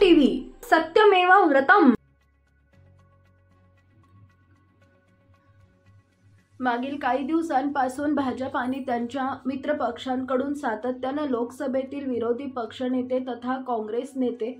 TV सत्यमेव व्रतम। मागील काही दिवसांपासून भाजप आणि त्यांच्या मित्रपक्षांकडून सातत्याने लोकसभेतील विरोधी पक्षनेते तथा काँग्रेस नेते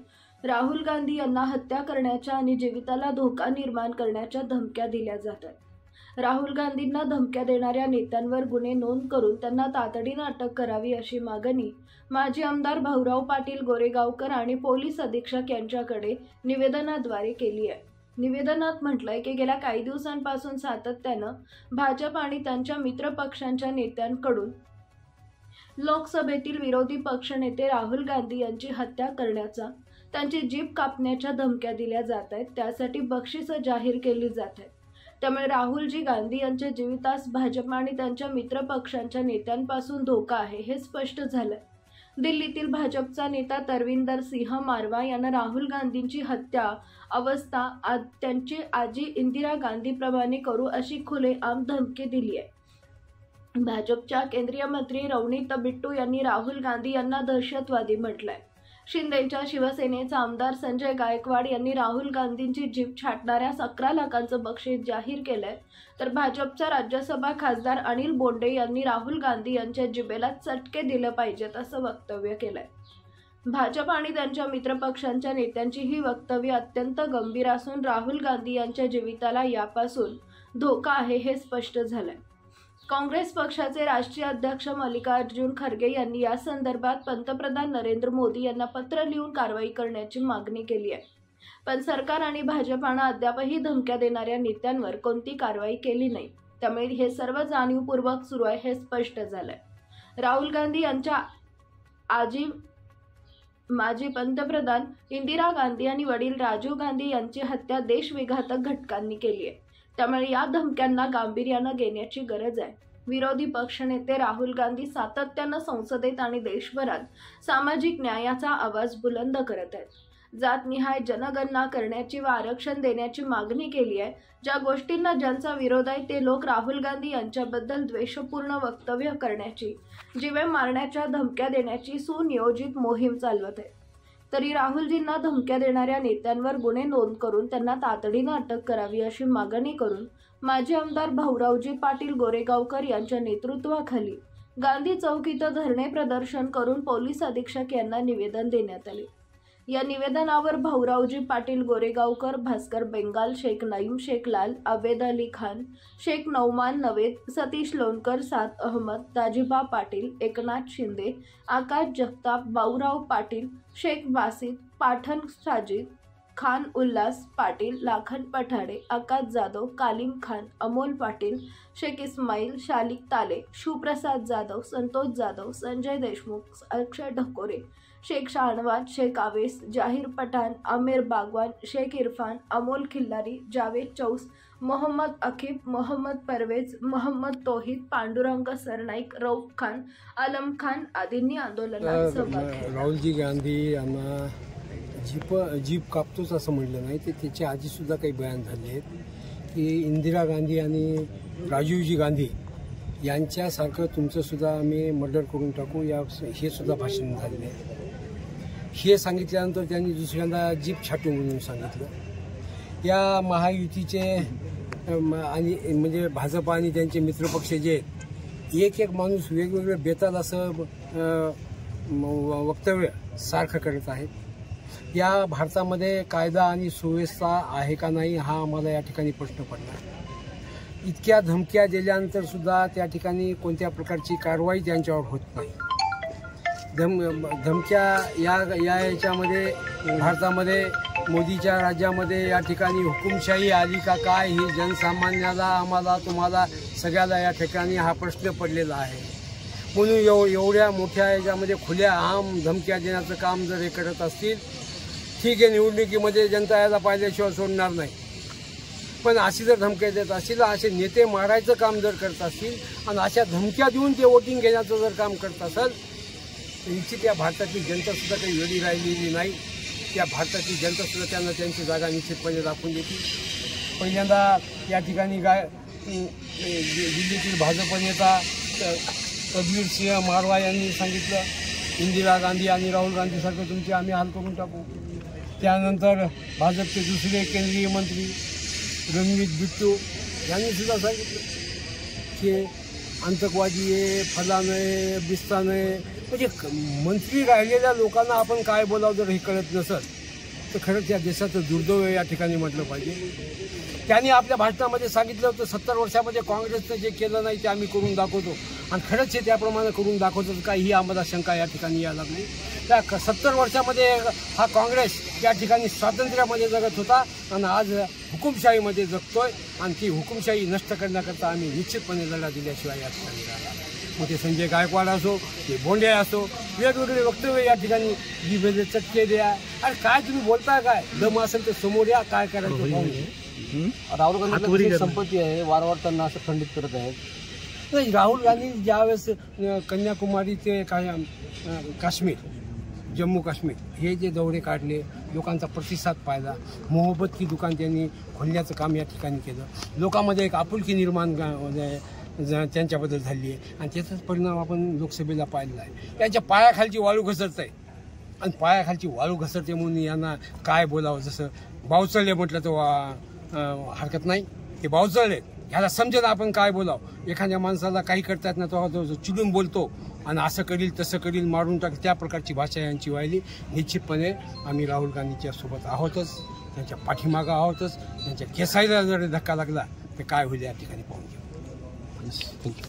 राहुल गांधी यांना हत्या करण्याच्या आणि जीविताला धोका निर्माण करण्याच्या धमक्या दिल्या जातात। राहुल गांधींना धमक्या देणाऱ्या नेत्यांवर गुन्हे नोंद करून त्यांना तातडीने अटक करावी अशी मागणी माजी आमदार भाऊराव पाटील गोरेगावकर आणि पोलीस अधीक्षक यांच्याकडे निवेदनाद्वारे केली आहे। निवेदनात म्हटलंय की गेल्या काही दिवसांपासून सातत्यानं भाजप आणि त्यांच्या मित्रपक्षांच्या नेत्यांकडून लोकसभेतील विरोधी पक्षनेते राहुल गांधी यांची हत्या करण्याचा, त्यांची जीभ कापण्याच्या धमक्या दिल्या जात आहेत। त्यासाठी बक्षिसं जाहीर केली जात आहेत। त्यामुळे राहुलजी गांधी यांच्या जीवितास भाजप आणि त्यांच्या मित्रपक्षांच्या नेत्यांपासून धोका आहे हे स्पष्ट झालंय। दिल्लीतील भाजपचा नेता तरविंदर सिंह मारवा यानं राहुल गांधींची हत्या अवस्था त्यांची आजी इंदिरा गांधीप्रमाणे करू अशी खुलेआम धमकी दिली आहे। भाजपच्या केंद्रीय मंत्री रवनीत बिट्टू यांनी राहुल गांधी यांना दहशतवादी म्हटलंय। शिंदेच्या शिवसेनेचा आमदार संजय गायकवाड यांनी राहुल गांधींची जीभ छाटणाऱ्या 11 लाखांचं बक्षीस जाहीर केलंय, तर भाजपचा राज्यसभा खासदार अनिल बोंडे यांनी राहुल गांधी यांच्या जिभेला चटके दिले पाहिजेत असं वक्तव्य केलंय। भाजप आणि त्यांच्या मित्रपक्षांच्या नेत्यांची ही वक्तव्य अत्यंत गंभीर असून राहुल गांधी यांच्या जीविताला यापासून धोका आहे हे स्पष्ट झालंय। काँग्रेस पक्षाचे राष्ट्रीय अध्यक्ष मल्लिकार्जुन खरगे यांनी या संदर्भात पंतप्रधान नरेंद्र मोदी यांना पत्र लिहून कारवाई करण्याची मागणी केली आहे, पण सरकार आणि भाजपानं अद्यापही धमक्या देणाऱ्या नेत्यांवर कोणती कारवाई केली नाही। त्यामुळे हे सर्व जाणीवपूर्वक सुरू आहे हे स्पष्ट झालंय। राहुल गांधी यांच्या आजी माजी पंतप्रधान इंदिरा गांधी आणि वडील राजीव गांधी यांची हत्या देशविघातक घटकांनी केली आहे। त्यामुळे या धमक्यांना गांभीर्यानं घेण्याची गरज आहे। विरोधी पक्षनेते राहुल गांधी सातत्यानं संसदेत आणि देशभरात सामाजिक न्यायाचा आवाज बुलंद करत आहेत। जातनिहाय जनगणना करण्याची व आरक्षण देण्याची मागणी केली आहे। ज्या गोष्टींना ज्यांचा विरोध आहे ते लोक राहुल गांधी यांच्याबद्दल द्वेषपूर्ण वक्तव्य करण्याची, जीवे मारण्याच्या धमक्या देण्याची सुनियोजित मोहीम चालवत आहेत। तरी राहुलजींना धमक्या देणाऱ्या नेत्यांवर गुन्हे नोंद करून त्यांना तातडीने अटक करावी अशी मागणी करून माजी आमदार भाऊरावजी पाटील गोरेगावकर यांच्या नेतृत्वाखाली गांधी चौक इथं धरणे प्रदर्शन करून पोलीस अधीक्षक यांना निवेदन देण्यात आले। या निवेदनावर भाऊरावजी पाटील गोरेगावकर, भास्कर बेंगाल, शेख नाईम, शेख लाल, आवेद अली खान, शेख नौमान नवेद, सतीश लोणकर, साद अहमद, ताजिबा पाटील, एकनाथ शिंदे, आकाश जगताप, बाऊराव पाटील, शेख बासित, पाठन साजिद, खान उल्हास पाटील, लाखन पठाडे, आकाश जाधव, कालिम खान, अमोल पाटील, शेख इस्माईल, शालिक ताले, शिवप्रसाद जाधव, संतोष जाधव, संजय देशमुख, अक्षय ढकोरे, शेख शाहनवाज, शेख आवेस, जाहिर पठाण, आमिर बागवान, शेख इरफान, अमोल खिल्लारी, जावेद चौस, मोहम्मद अकीब, मोहम्मद परवेज, मोहम्मद तौहीद, पांडुरंग सरनाईक, रौफ खान, आलम खान आदींनी आंदोलनात सहभाग घेतला। राहुलजी गांधी यांना जीभ कापतोच असं म्हटलं नाही, ते त्याची आधी सुद्धा काही बयान झाले आहेत की इंदिरा गांधी आणि राजीवजी गांधी यांच्यासारखं तुमचं सुद्धा आम्ही मर्डर करून टाकू या हे सुद्धा भाषण झालेलं आहे। हे सांगितल्यानंतर त्यांनी दुसऱ्यांदा जीभ छाटू म्हणून सांगितलं। या महायुतीचे आणि म्हणजे भाजप आणि त्यांचे मित्रपक्ष जे एक एक माणूस वेगवेगळे बेताल असं वक्तव्य सारखं करत आहेत। या भारतामध्ये कायदा आणि सुव्यवस्था आहे का नाही हा आम्हाला या ठिकाणी प्रश्न पडला। इतक्या धमक्या दिल्यानंतर सुद्धा त्या ठिकाणी कोणत्या प्रकारची कारवाई त्यांच्यावर होत नाही। धमक्या याच्यामध्ये भारतामध्ये मोदीच्या राज्यामध्ये या ठिकाणी हुकुमशाही आली का काय ही जनसामान्याला, आम्हाला, तुम्हाला सगळ्याला या ठिकाणी हा प्रश्न पडलेला आहे। म्हणून एवढ्या मोठ्या याच्यामध्ये खुल्या आम धमक्या देण्याचं काम जर हे करत असतील, ठीक आहे, निवडणुकीमध्ये जनता याला पाहिल्याशिवाय सोडणार नाही, पण अशी जर धमक्या देत असतील, असे नेते मारायचं काम जर करत असतील आणि अशा धमक्या देऊन ते वोटिंग घेण्याचं जर काम करत असेल तर निश्चित या भारताची जनतासुद्धा काही वेळी राहिलेली नाही। त्या भारताची जनतासुद्धा त्यांना त्यांची जागा निश्चितपणे दाखवून देतील। पहिल्यांदा या ठिकाणी दिल्लीतील भाजप नेता तबलीर सिंह मारवा यांनी सांगितलं इंदिरा गांधी आणि राहुल गांधी सारखं तुमचे आम्ही हाल करून टाकू। त्यानंतर भाजपचे दुसरे केंद्रीय मंत्री रणजीत बिट्टू यांनी सुद्धा सांगितलं की आतंकवादी आहे, फलानं आहे, बिस्तानं आहे. म्हणजे मंत्री राहिलेल्या लोकांना आपण काय बोलावं जर हे कळत नसत तर खरंच या देशाचं दुर्दैव या ठिकाणी म्हटलं पाहिजे. त्यांनी आपल्या भाषणामध्ये सांगितलं होतं 70 वर्षामध्ये काँग्रेसनं जे केलं नाही ते आम्ही करून दाखवतो आणि खरंच हे त्याप्रमाणे करून दाखवतो का ही आम्हाला शंका या ठिकाणी यायला लागली. त्या 70 वर्षामध्ये हा काँग्रेस या ठिकाणी स्वातंत्र्यामध्ये जगत होता आणि आज हुकुमशाहीमध्ये जगतोय आणि ती हुकुमशाही नष्ट करण्याकरता आम्ही निश्चितपणे लढा दिल्याशिवाय या ठिकाणी राहिला. मग ते संजय गायकवाड असो, ते बोंडे असो, वेगवेगळे वक्तव्य या ठिकाणी जिभेचे चटके द्या. अरे काय तुम्ही बोलताय, काय दम असेल तर समोर या, काय करायचं पाहून. राहुल गांधी संपत्ती आहे वारंवार त्यांना असं खंडित करत आहेत. नाही, राहुल गांधी ज्यावेळेस कन्याकुमारी ते काश्मीर, जम्मू काश्मीर हे जे दौरे काढले, लोकांचा प्रतिसाद पाहिला, मोहब्बत की दुकान त्यांनी खोलण्याचं काम या ठिकाणी केलं, लोकांमध्ये एक आपुलकी निर्माण त्यांच्याबद्दल झाली आहे आणि त्याचाच परिणाम आपण लोकसभेला पाहिलेला आहे. त्यांच्या पायाखालची वाळू घसरत आहे आणि पायाखालची वाळू घसरते म्हणून यांना काय बोलावं. जसं बावचळले म्हटलं तर हरकत नाही, ते बावचळले ह्याला समजेल आपण काय बोलावं. एखाद्या माणसाला काही करतात ना तो चिडून बोलतो आणि असं करील तसं करील, मारून टाक, त्या प्रकारची भाषा यांची व्हायली. निश्चितपणे आम्ही राहुल गांधीच्या सोबत आहोतच, त्यांच्या पाठीमागं आहोतच. त्यांच्या केसाईला जर धक्का लागला तर काय होईल या ठिकाणी पाहून घेऊ.